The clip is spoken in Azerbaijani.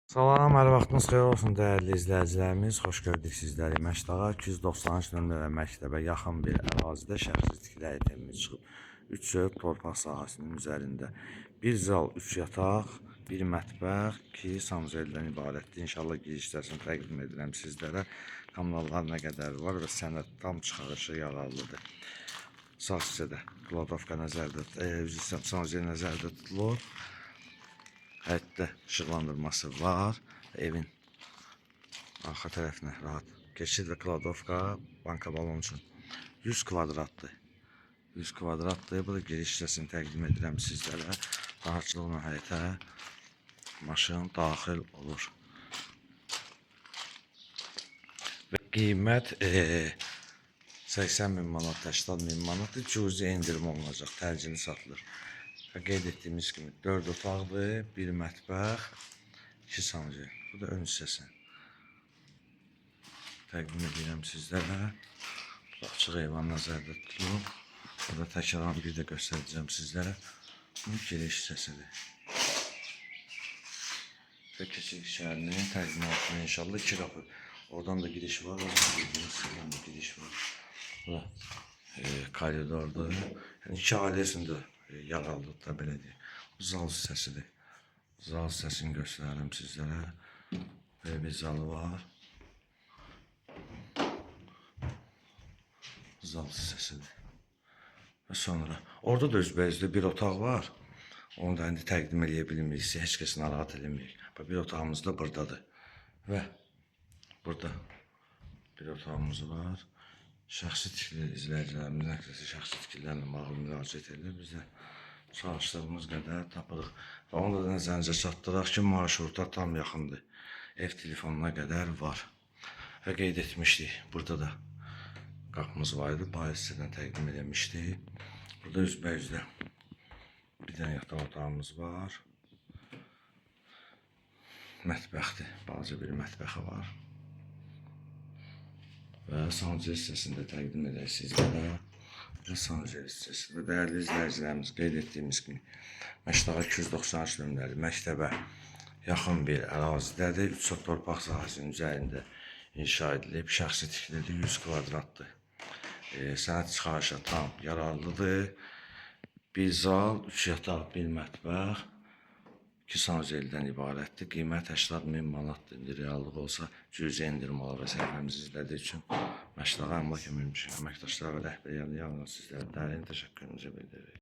Salam, hər vaxtınız xeyir olsun dəyərli izləyicilərimiz. Xoş gördük sizləri. Məşdağa 293 nömrəli məktəbə yaxın bir ərazidə şəxsi tikili temiz çıxıb. 3 sövq torpaq sahəsinin üzərində 1 zal, 3 yataq, 1 mətbəx, 2 sanzeldən ibarətdir. İnşallah giriş hissəsini təqdim edirəm sizlərə. Kanallar nə qədər var və sənəd tam çıxarışı yararlıdır. Sağ hissədə kladovka nəzərdə, sanzel nəzərdə tutulur. Həyətdə işıqlandırması var. Evin arxa tərəfinə rahat keçid və kladovka banka balon üçün 100 kvadratdır. 100 kvadratdır. Bu da giriş hissəsini təqdim edirəm sizlərə. Rahatçılıqla həyətə maşın daxil olur. Və qiymət 80.000 manat, 80.000 manat cüzi endirim olunacaq, təcili satılır. Qeyd etdiyimiz kimi 4 otaqdır, 1 mətbəx, 2 sancı. Bu da ön hissəsi. Təqdim edirəm sizlərə. Açıq eyvan nəzərdə tutulub. Burada təkrarını bir də göstərəcəm sizlərə. Bu giriş hissəsidir. Və keçid şəhərinin təqdimatını inşallah 2 qapı. Oradan da giriş var, oradan da giriş var. Bu da koridordur. Yəni 2 ailəsində yararlıdır da belə deyək. Bu zal hissəsidir. Zal hissəsini göstərirəm sizlərə. Belə bir zalı var. Zal hissəsidir. Və sonra orada da üzbəyüzdə bir otaq var. Onu da indi təqdim edə bilmirik. Heç kəs narahat eləməyək. Bir otağımız da buradadır. Və burada bir otağımız var. Şəxsi tikili izləyicilərimizin əksəsi şəxsi tikililərlə bağlı müraciət edir. Biz də çalışdığımız qədər tapırıq. Və onu da nəzərinizə çatdıraq ki, marşruta tam yaxındır. Ev telefonuna qədər var. Və qeyd etmişdik. Burada da qapımız var idi. Bayır hissədən təqdim edilmişdik. Burada üzbəyüzdə bir dənə yataq otağımız var. Mətbəxdir. Balaca bir mətbəxi var. Və sancı hissəsində təqdim edək sizlərə. Və sancı hissəsi. Və dəyərli izləyicilərimiz qeyd etdiyimiz kimi Məşdağa 293 nömrəli məktəbə yaxın bir ərazidədir. 3 sot torpaq sahəsinin üzərində inşa edilib. Şəxsi tikilidir, 100 kvadratdır. Sənəd çıxarışa tam yararlıdır. 1 zal, 3 yataq, 1 mətbəx, 2 sanzeldən ibarətdir. Qiymət 80.000 manatdır. İndi reallıq olsa cüzi endirim olar və səhifəmizi izlədiyi üçün Məşdağa əmlak əməkdaşları və rəhbərliyi yanına sizlərə dərin təşəkkürümüzü bildiririk.